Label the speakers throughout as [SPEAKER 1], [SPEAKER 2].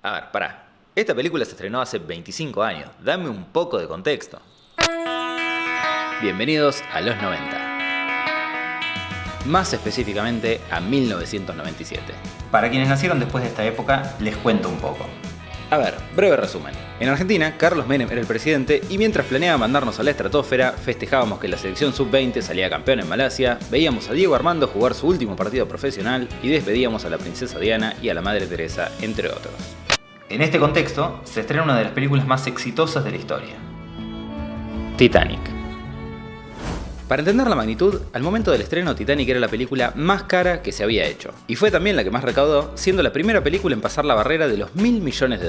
[SPEAKER 1] A ver, pará. Esta película se estrenó hace 25 años. Dame un poco de contexto. Bienvenidos a los 90. Más específicamente a 1997. Para quienes nacieron después de esta época, les cuento un poco. A ver, breve resumen. En Argentina, Carlos Menem era el presidente y mientras planeaba mandarnos a la estratosfera, festejábamos que la selección sub-20 salía campeón en Malasia, veíamos a Diego Armando jugar su último partido profesional y despedíamos a la princesa Diana y a la madre Teresa, entre otros. En este contexto, se estrena una de las películas más exitosas de la historia. Titanic. Para entender la magnitud, al momento del estreno Titanic era la película más cara que se había hecho, y fue también la que más recaudó, siendo la primera película en pasar la barrera de los $1.000 millones.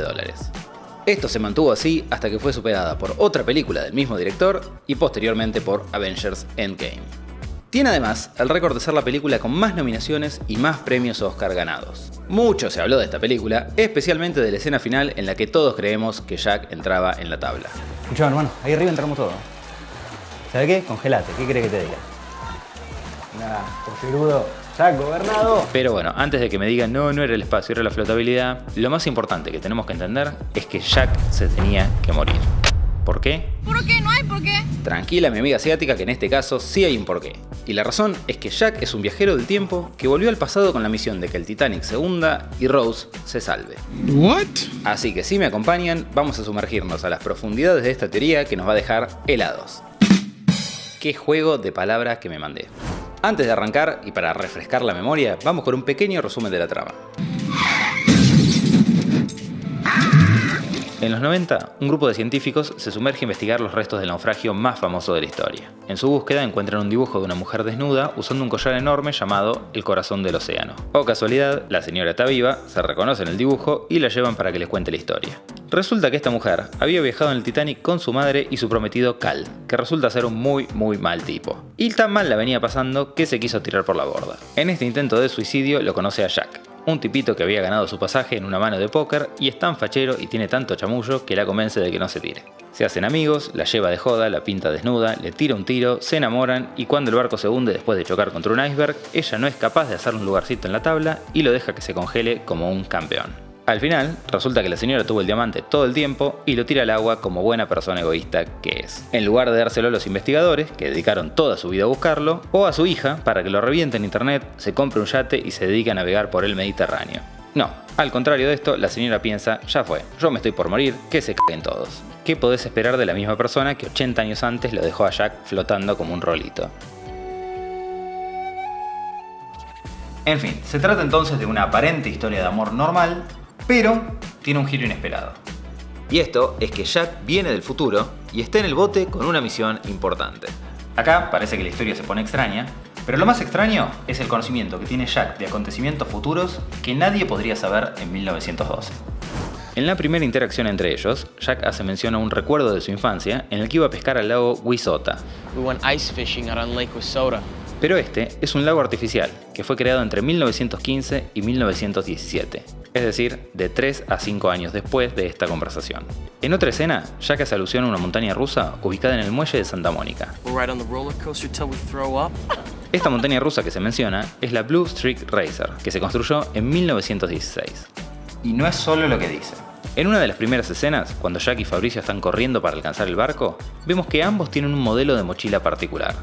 [SPEAKER 1] Esto se mantuvo así hasta que fue superada por otra película del mismo director y posteriormente por Avengers Endgame. Tiene además el récord de ser la película con más nominaciones y más premios Oscar ganados. Mucho se habló de esta película, especialmente de la escena final en la que todos creemos que Jack entraba en la tabla.
[SPEAKER 2] Escuchá, hermano, ahí arriba entramos todos. ¿Sabe qué? Congelate, ¿qué crees que te diga? Nada, porfirudo. Jack, gobernado.
[SPEAKER 1] Pero bueno, antes de que me digan no era el espacio, era la flotabilidad, lo más importante que tenemos que entender es que Jack se tenía que morir. ¿Por qué?
[SPEAKER 3] ¿Por qué? No hay por qué.
[SPEAKER 1] Tranquila mi amiga asiática que en este caso sí hay un porqué. Y la razón es que Jack es un viajero del tiempo que volvió al pasado con la misión de que el Titanic se hunda y Rose se salve.
[SPEAKER 4] What?
[SPEAKER 1] Así que si me acompañan, vamos a sumergirnos a las profundidades de esta teoría que nos va a dejar helados. Qué juego de palabras que me mandé. Antes de arrancar, y para refrescar la memoria, vamos con un pequeño resumen de la trama. En los 90, un grupo de científicos se sumerge a investigar los restos del naufragio más famoso de la historia. En su búsqueda encuentran un dibujo de una mujer desnuda usando un collar enorme llamado el corazón del océano. O casualidad, la señora está viva, se reconoce en el dibujo y la llevan para que les cuente la historia. Resulta que esta mujer había viajado en el Titanic con su madre y su prometido Cal, que resulta ser un muy mal tipo. Y tan mal la venía pasando que se quiso tirar por la borda. En este intento de suicidio lo conoce a Jack, un tipito que había ganado su pasaje en una mano de póker y es tan fachero y tiene tanto chamullo que la convence de que no se tire. Se hacen amigos, la lleva de joda, la pinta desnuda, le tira un tiro, se enamoran y cuando el barco se hunde después de chocar contra un iceberg, ella no es capaz de hacerle un lugarcito en la tabla y lo deja que se congele como un campeón. Al final, resulta que la señora tuvo el diamante todo el tiempo y lo tira al agua como buena persona egoísta que es. En lugar de dárselo a los investigadores, que dedicaron toda su vida a buscarlo, o a su hija, para que lo reviente en internet, se compre un yate y se dedique a navegar por el Mediterráneo. No, al contrario de esto, la señora piensa, ya fue, yo me estoy por morir, que se caguen todos. ¿Qué podés esperar de la misma persona que 80 años antes lo dejó a Jack flotando como un rolito? En fin, se trata entonces de una aparente historia de amor normal, pero tiene un giro inesperado. Y esto es que Jack viene del futuro y está en el bote con una misión importante. Acá parece que la historia se pone extraña, pero lo más extraño es el conocimiento que tiene Jack de acontecimientos futuros que nadie podría saber en 1912. En la primera interacción entre ellos, Jack hace mención a un recuerdo de su infancia en el que iba a pescar al lago Wissota.
[SPEAKER 5] We went ice fishing out on Lake Wissota.
[SPEAKER 1] Pero este es un lago artificial que fue creado entre 1915 y 1917, es decir, de 3 a 5 años después de esta conversación. En otra escena, Jack hace alusión a una montaña rusa ubicada en el muelle de Santa Mónica.
[SPEAKER 5] We'll ride on the roller coaster till we throw up.
[SPEAKER 1] Esta montaña rusa que se menciona es la Blue Streak Racer, que se construyó en 1916. Y no es solo lo que dice. En una de las primeras escenas, cuando Jack y Fabricio están corriendo para alcanzar el barco, vemos que ambos tienen un modelo de mochila particular.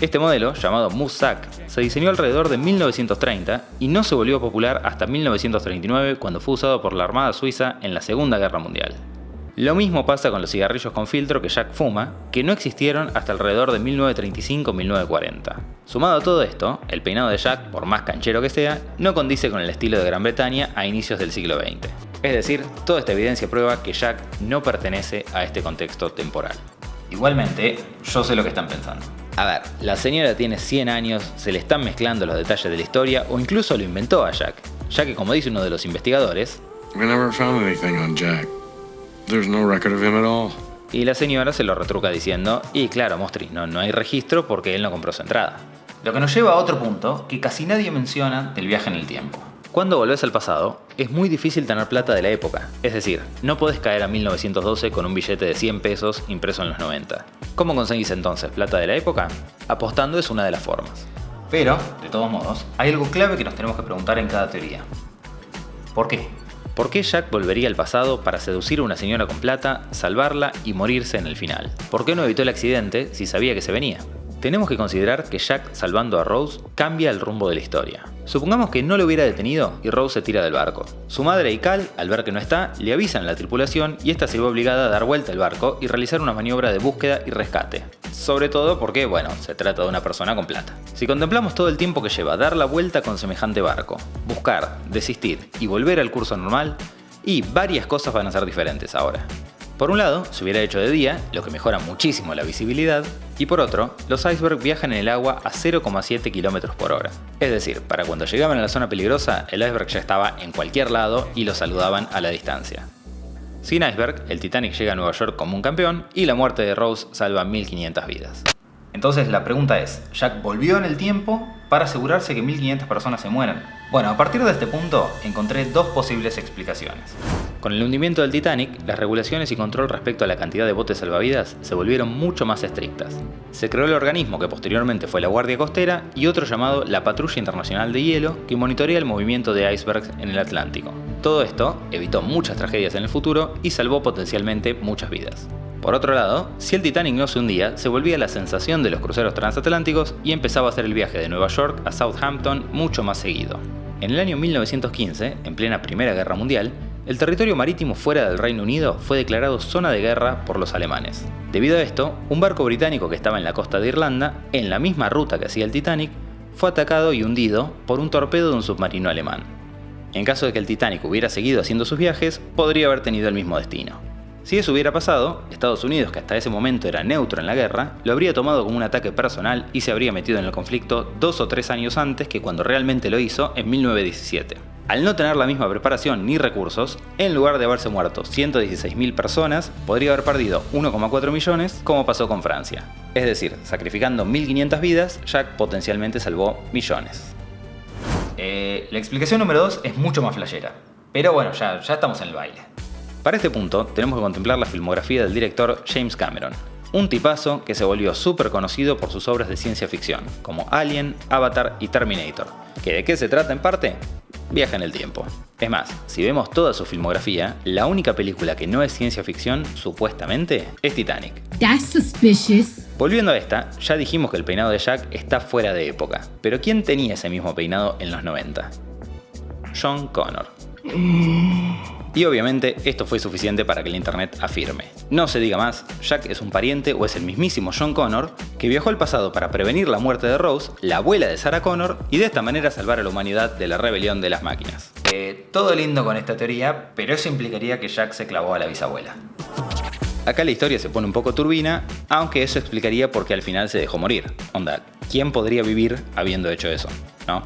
[SPEAKER 1] Este modelo, llamado Moose Sack, se diseñó alrededor de 1930 y no se volvió popular hasta 1939 cuando fue usado por la Armada Suiza en la Segunda Guerra Mundial. Lo mismo pasa con los cigarrillos con filtro que Jack fuma, que no existieron hasta alrededor de 1935-1940. Sumado a todo esto, el peinado de Jack, por más canchero que sea, no condice con el estilo de Gran Bretaña a inicios del siglo XX. Es decir, toda esta evidencia prueba que Jack no pertenece a este contexto temporal. Igualmente, yo sé lo que están pensando. A ver, la señora tiene 100 años, se le están mezclando los detalles de la historia o incluso lo inventó a Jack, ya que como dice uno de los investigadores,
[SPEAKER 4] We never found anything on Jack. There's no record of him at all.
[SPEAKER 1] y la señora se lo retruca diciendo, y claro, Mostri, no hay registro porque él no compró su entrada. Lo que nos lleva a otro punto que casi nadie menciona del viaje en el tiempo. Cuando volvés al pasado, es muy difícil tener plata de la época, es decir, no podés caer a 1912 con un billete de 100 pesos impreso en los 90. ¿Cómo conseguís entonces plata de la época? Apostando es una de las formas. Pero, de todos modos, hay algo clave que nos tenemos que preguntar en cada teoría. ¿Por qué? ¿Por qué Jack volvería al pasado para seducir a una señora con plata, salvarla y morirse en el final? ¿Por qué no evitó el accidente si sabía que se venía? Tenemos que considerar que Jack salvando a Rose cambia el rumbo de la historia. Supongamos que no lo hubiera detenido y Rose se tira del barco. Su madre y Cal, al ver que no está, le avisan a la tripulación y esta se ve obligada a dar vuelta al barco y realizar una maniobra de búsqueda y rescate. Sobre todo porque, bueno, se trata de una persona con plata. Si contemplamos todo el tiempo que lleva dar la vuelta con semejante barco, buscar, desistir y volver al curso normal, y varias cosas van a ser diferentes ahora. Por un lado, se hubiera hecho de día, lo que mejora muchísimo la visibilidad, y por otro, los icebergs viajan en el agua a 0,7 km por hora. Es decir, para cuando llegaban a la zona peligrosa, el iceberg ya estaba en cualquier lado y los saludaban a la distancia. Sin iceberg, el Titanic llega a Nueva York como un campeón y la muerte de Rose salva 1500 vidas. Entonces la pregunta es, ¿Jack volvió en el tiempo para asegurarse que 1500 personas se mueran? Bueno, a partir de este punto encontré dos posibles explicaciones. Con el hundimiento del Titanic, las regulaciones y control respecto a la cantidad de botes salvavidas se volvieron mucho más estrictas. Se creó el organismo que posteriormente fue la Guardia Costera y otro llamado la Patrulla Internacional de Hielo que monitorea el movimiento de icebergs en el Atlántico. Todo esto evitó muchas tragedias en el futuro y salvó potencialmente muchas vidas. Por otro lado, si el Titanic no se hundía, se volvía la sensación de los cruceros transatlánticos y empezaba a hacer el viaje de Nueva York a Southampton mucho más seguido. En el año 1915, en plena Primera Guerra Mundial, el territorio marítimo fuera del Reino Unido fue declarado zona de guerra por los alemanes. Debido a esto, un barco británico que estaba en la costa de Irlanda, en la misma ruta que hacía el Titanic, fue atacado y hundido por un torpedo de un submarino alemán. En caso de que el Titanic hubiera seguido haciendo sus viajes, podría haber tenido el mismo destino. Si eso hubiera pasado, Estados Unidos, que hasta ese momento era neutro en la guerra, lo habría tomado como un ataque personal y se habría metido en el conflicto 2 o 3 años antes que cuando realmente lo hizo en 1917. Al no tener la misma preparación ni recursos, en lugar de haberse muerto 116.000 personas, podría haber perdido 1,4 millones como pasó con Francia. Es decir, sacrificando 1.500 vidas, Jack potencialmente salvó millones. La explicación número 2 es mucho más flashera, pero bueno, ya estamos en el baile. Para este punto, tenemos que contemplar la filmografía del director James Cameron, un tipazo que se volvió súper conocido por sus obras de ciencia ficción, como Alien, Avatar y Terminator. ¿Que de qué se trata en parte? Viaja en el tiempo. Es más, si vemos toda su filmografía, la única película que no es ciencia ficción, supuestamente, es Titanic.
[SPEAKER 3] That's suspicious.
[SPEAKER 1] Volviendo a esta, ya dijimos que el peinado de Jack está fuera de época, pero ¿quién tenía ese mismo peinado en los 90? John Connor. Y obviamente esto fue suficiente para que el internet afirme. No se diga más, Jack es un pariente o es el mismísimo John Connor que viajó al pasado para prevenir la muerte de Rose, la abuela de Sarah Connor, y de esta manera salvar a la humanidad de la rebelión de las máquinas. Todo lindo con esta teoría, pero eso implicaría que Jack se clavó a la bisabuela. Acá la historia se pone un poco turbina, aunque eso explicaría por qué al final se dejó morir. Onda, ¿quién podría vivir habiendo hecho eso? ¿No?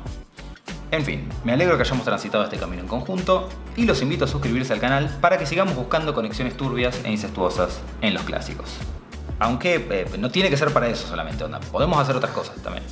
[SPEAKER 1] En fin, me alegro que hayamos transitado este camino en conjunto y los invito a suscribirse al canal para que sigamos buscando conexiones turbias e incestuosas en los clásicos. Aunque no tiene que ser para eso solamente, onda. Podemos hacer otras cosas también.